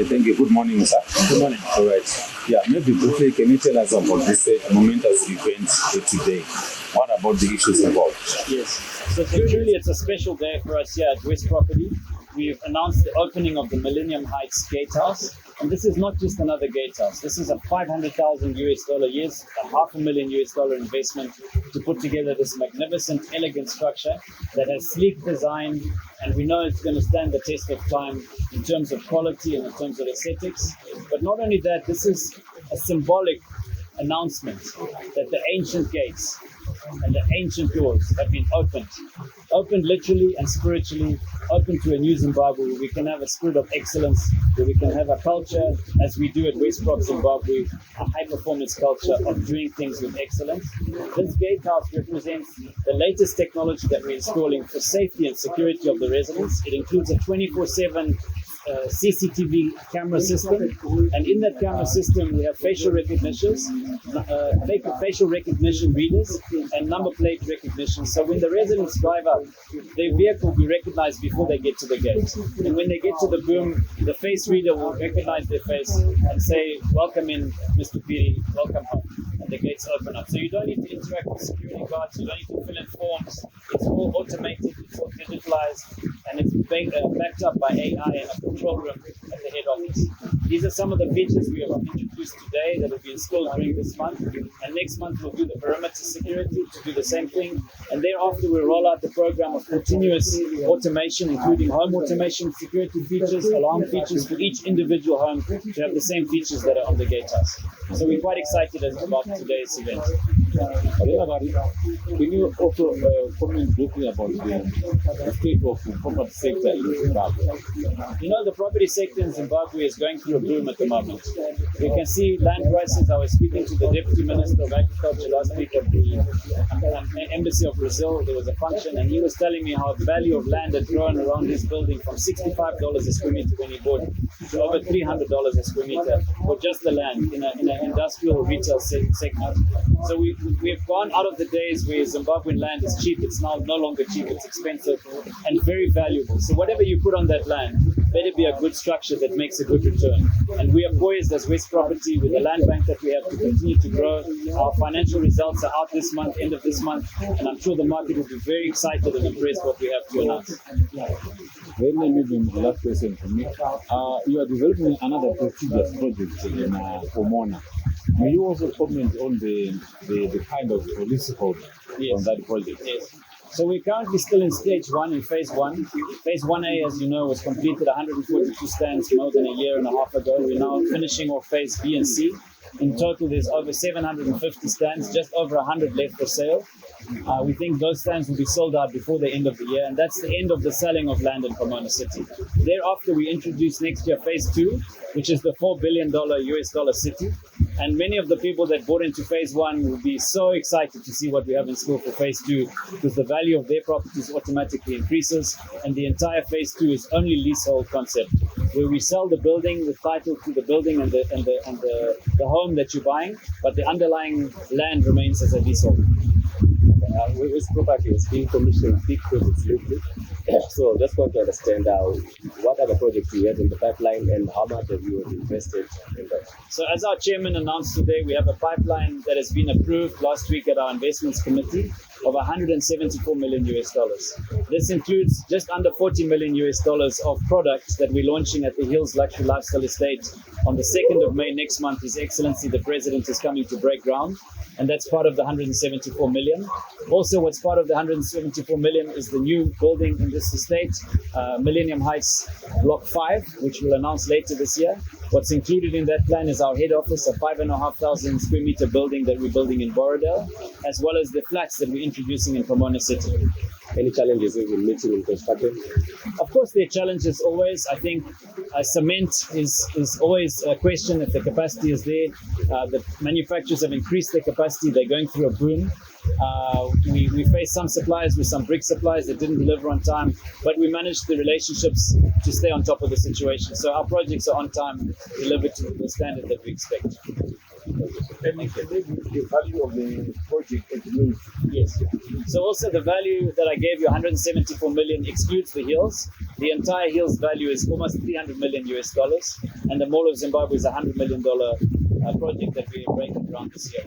Thank you. Good morning, sir. Good morning. All right. Yeah, maybe briefly, can you tell us about this momentous event today? What about the issues involved? Yes. So truly, it's a special day for us here at West Property. We've announced the opening of the Millennium Heights Gatehouse. And this is not just another gatehouse. This is a $500,000 US, a $500,000 US investment to put together this magnificent, elegant structure that has sleek design. And we know it's going to stand the test of time in terms of quality and in terms of aesthetics. But not only that, this is a symbolic announcement that the ancient gates and the ancient doors have been opened literally and spiritually, open to a new Zimbabwe where we can have a spirit of excellence, where we can have a culture, as we do at WestProp Zimbabwe, a high-performance culture of doing things with excellence. This gatehouse represents the latest technology that we're installing for safety and security of the residents. It includes a 24/7 CCTV camera system, and in that camera system we have facial recognition readers and number plate recognition. So when the residents drive up, their vehicle will be recognized before they get to the gate. And when they get to the boom, the face reader will recognize their face and say, "Welcome in, Mr. Piri, welcome home." And the gates open up. So you don't need to interact with security guards, you don't need to fill in forms. It's all automated, it's all digitalized, and it's backed up by AI and a control room at the head office. These are some of the features we have introduced today that will be installed during this month. And next month we'll do the perimeter security to do the same thing. And thereafter we'll roll out the program of continuous automation, including home automation, security features, alarm features for each individual home to have the same features that are on the gatehouse. So we're quite excited about today's event. Can you also comment briefly about the state of the property sector in Zimbabwe? You know, the property sector in Zimbabwe is going through a boom at the moment. We can see land prices. I was speaking to the Deputy Minister of Agriculture last week at the Embassy of Brazil. There was a function, and he was telling me how the value of land had grown around his building from $65 a square meter when he bought to over $300 a square meter for just the land in an industrial retail segment. So we've gone out of the days where Zimbabwean land is cheap. It's now no longer cheap. It's expensive and very valuable. So whatever you put on that land better be a good structure that makes a good return. And we are poised as West Property with the land bank that we have to continue to grow. Our financial results are out this month, end of this month, and I'm sure the market will be very excited and impressed what we have to announce. Then maybe the last question for me. You are developing another prestigious project in Pomona. May you also comment on the kind of leasehold on that project? Yes. So we're currently still in stage one in phase one. Phase 1A, as you know, was completed 142 stands more than a year and a half ago. We're now finishing off phase B and C. In total, there's over 750 stands, just over 100 left for sale. We think those stands will be sold out before the end of the year, and that's the end of the selling of land in Pomona City. Thereafter, we introduce next year phase 2, which is the $4 billion US dollar city. And many of the people that bought into phase 1 will be so excited to see what we have in store for phase 2, because the value of their properties automatically increases, and the entire phase 2 is only leasehold concept, where we sell the building with title to the building and the home that you're buying, but the underlying land remains as a leasehold. This property is being commissioned big projects lately. So just want to understand what are the projects you have in the pipeline and how much have you invested in that? So as our chairman announced today, we have a pipeline that has been approved last week at our investments committee of $174 million US dollars. This includes just under $40 million US dollars of products that we're launching at the Hills Luxury Lifestyle Estate on the 2nd of May next month. His Excellency the President is coming to break ground, and that's part of the $174 million. Also, what's part of the $174 million is the new building in this estate, Millennium Heights Block 5, which we'll announce later this year. What's included in that plan is our head office, a 5,500 square meter building that we're building in Borrowdale, as well as the flats that we're introducing in Pomona City. Any challenges you've been meeting in construction? Of course, there are challenges always. I think cement is always a question if the capacity is there. The manufacturers have increased their capacity. They're going through a boom. We faced some suppliers with some brick suppliers that didn't deliver on time, but we managed the relationships to stay on top of the situation. So our projects are on time, delivered to the standard that we expect. And the value of the project excludes? Yes. So also the value that I gave you, 174 million, excludes the hills. The entire Hills value is almost 300 million US dollars, and the Mall of Zimbabwe is a $100 million project that we are breaking ground this year.